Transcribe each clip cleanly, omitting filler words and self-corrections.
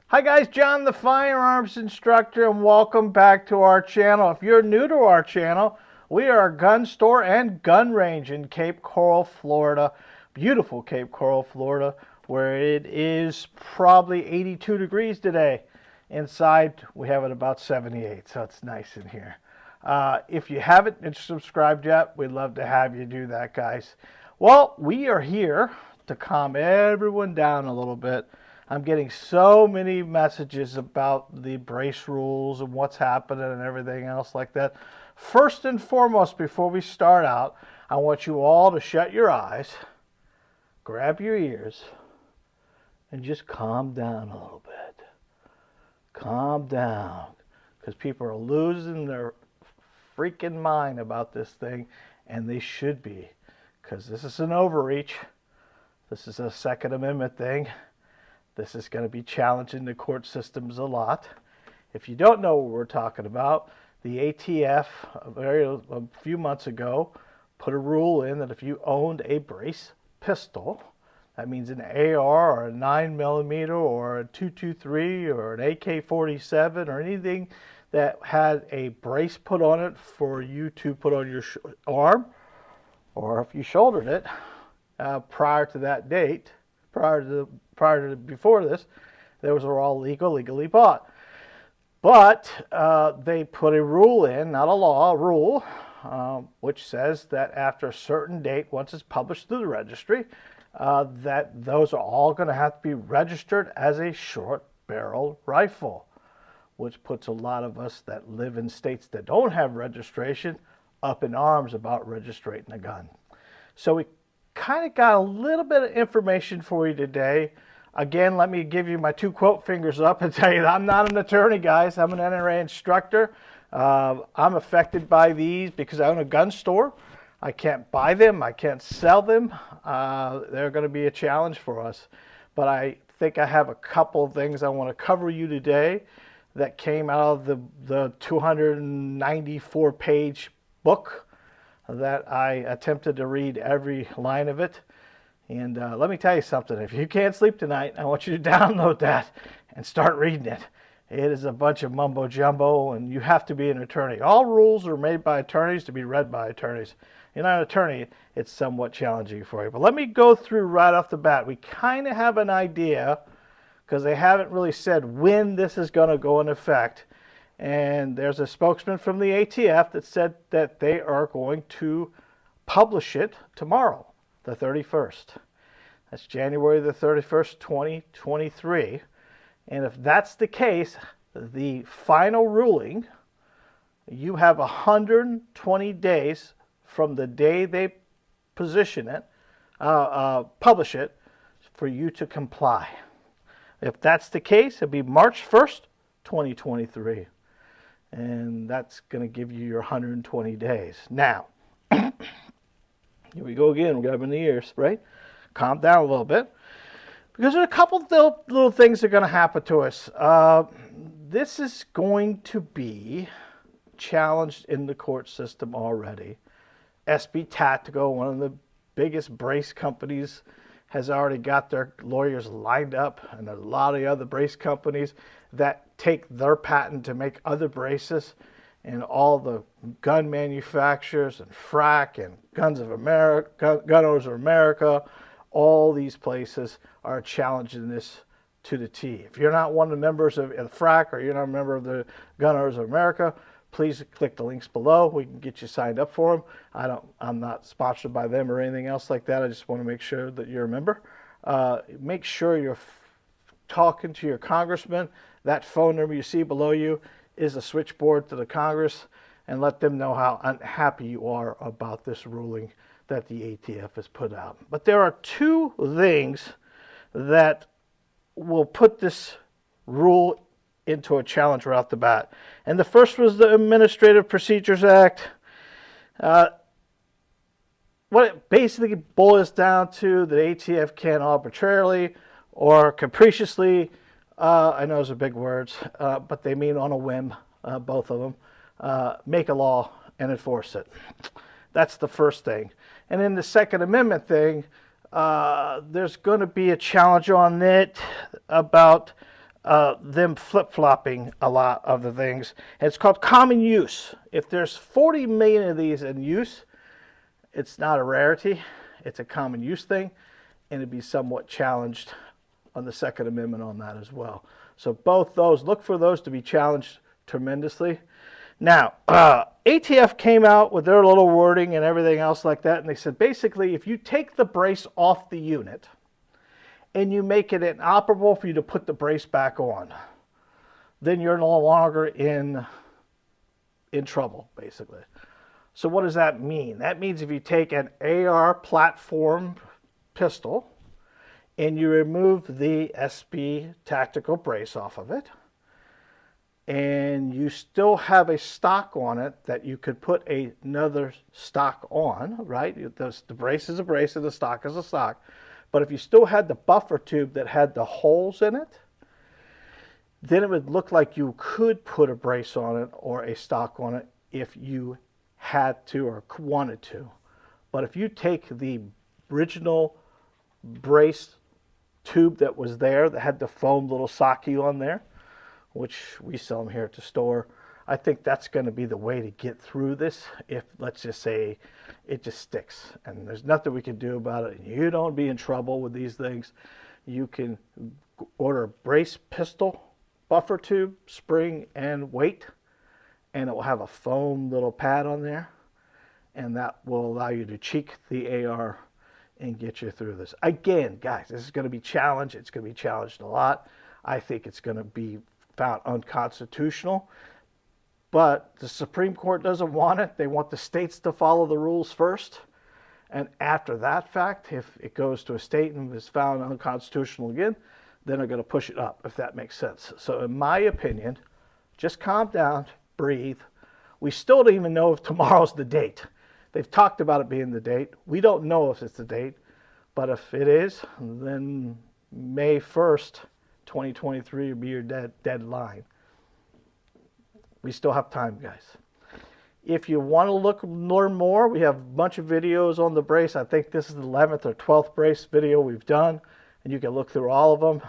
Hi guys, John the Firearms Instructor, and welcome back to our channel. If you're new to our channel, we are a gun store and gun range in Cape Coral, Florida. Beautiful Cape Coral, Florida, where it is probably 82 degrees today. Inside, we have it about 78, so it's nice in here. If you haven't subscribed yet, we'd love to have you do that, guys. Well, we are here to calm everyone down a little bit. I'm getting so many messages about the brace rules and what's happening and everything else like that. First and foremost, before we start out, I want you all to shut your eyes, grab your ears, and just calm down a little bit. Calm down, because people are losing their freaking mind about this thing, and they should be, because this is an overreach. This is a Second Amendment thing. This is going to be challenging the court systems a lot. If you don't know what we're talking about, the ATF a few months ago put a rule in that if you owned a brace pistol, that means an AR or a 9mm or a 223 or an AK-47 or anything that had a brace put on it for you to put on your arm, or if you shouldered it prior to that date, before this, those were all legally bought. But they put a rule in, not a law, a rule, which says that after a certain date, once it's published through the registry, that those are all going to have to be registered as a short barrel rifle, which puts a lot of us that live in states that don't have registration up in arms about registering a gun. So we kind of got a little bit of information for you today. Again, let me give you my two quote fingers up and tell you that I'm not an attorney, guys. I'm an NRA instructor. I'm affected by these because I own a gun store. I can't buy them. I can't sell them. They're going to be a challenge for us. But I think I have a couple of things I want to cover you today that came out of the 294-page book that I attempted to read every line of it. And let me tell you something. If you can't sleep tonight, I want you to download that and start reading it. It is a bunch of mumbo jumbo, and you have to be an attorney. All rules are made by attorneys to be read by attorneys. You're not an attorney, it's somewhat challenging for you. But let me go through right off the bat. We kind of have an idea, because they haven't really said when this is going to go into effect. And there's a spokesman from the ATF that said that they are going to publish it tomorrow, the 31st. That's January the 31st, 2023. And if that's the case, the final ruling, you have 120 days from the day they publish it, for you to comply. If that's the case, it'll be March 1st, 2023. And that's going to give you your 120 days. Now, here we go again. We're grabbing the ears, right? Calm down a little bit, because there are a couple of little things that are going to happen to us. This is going to be challenged in the court system already. SB Tactical, one of the biggest brace companies, has already got their lawyers lined up, and there's a lot of other brace companies that take their patent to make other braces, and all the gun manufacturers and FRAC and Guns of America, Gun Owners of America, all these places are challenging this to the T. If you're not one of the members of the FRAC, or you're not a member of the Gun Owners of America, please click the links below. We can get you signed up for them. I'm not sponsored by them or anything else like that. I just want to make sure that you're a member. Make sure you're talking to your congressman. That phone number you see below you is a switchboard to the Congress, and let them know how unhappy you are about this ruling that the ATF has put out. But there are two things that will put this rule into a challenge right off the bat. And the first was the Administrative Procedures Act. What it basically boils down to, the ATF can arbitrarily or capriciously, I know those are big words, but they mean on a whim, both of them, make a law and enforce it. That's the first thing. And then the Second Amendment thing, there's going to be a challenge on it about them flip-flopping a lot of the things. And it's called common use. If there's 40 million of these in use, it's not a rarity. It's a common use thing, and it'd be somewhat challenged on the Second Amendment on that as well. So both those, look for those to be challenged tremendously. Now, ATF came out with their little wording and everything else like that, and they said basically if you take the brace off the unit and you make it inoperable for you to put the brace back on, then you're no longer in trouble, basically. So what does that mean? That means if you take an AR platform pistol and you remove the SB tactical brace off of it, and you still have a stock on it that you could put another stock on, right? The brace is a brace and the stock is a stock. But if you still had the buffer tube that had the holes in it, then it would look like you could put a brace on it or a stock on it if you had to or wanted to. But if you take the original brace tube that was there that had the foam little socky on there, which we sell them here at the store, I think that's going to be the way to get through this if, let's just say, it just sticks and there's nothing we can do about it and you don't be in trouble with these things. You can order a brace pistol, buffer tube, spring, and weight, and it will have a foam little pad on there, and that will allow you to cheek the AR and get you through this. Again, guys, this is going to be challenged. It's going to be challenged a lot. I think it's going to be found unconstitutional, but the Supreme Court doesn't want it. They want the states to follow the rules first, and after that fact, if it goes to a state and is found unconstitutional again, then they're going to push it up, if that makes sense. So in my opinion, just calm down, breathe. We still don't even know if tomorrow's the date. They've talked about it being the date. We don't know if it's the date, but if it is, then May 1st, 2023 will be your deadline. We still have time, guys. If you want to learn more, we have a bunch of videos on the brace. I think this is the 11th or 12th brace video we've done, and you can look through all of them.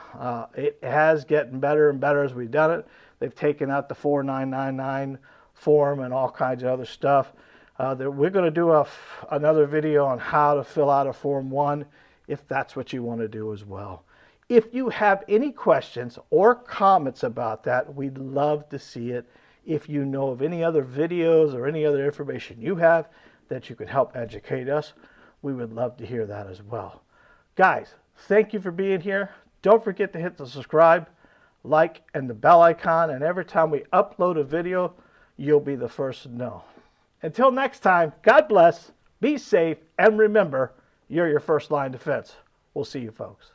It has gotten better and better as we've done it. They've taken out the 4999 form and all kinds of other stuff. We're going to do another video on how to fill out a Form 1 if that's what you want to do as well. If you have any questions or comments about that, we'd love to see it. If you know of any other videos or any other information you have that you could help educate us, we would love to hear that as well. Guys, thank you for being here. Don't forget to hit the subscribe, like, and the bell icon, and every time we upload a video, you'll be the first to know. Until next time, God bless, be safe, and remember, you're your first line defense. We'll see you, folks.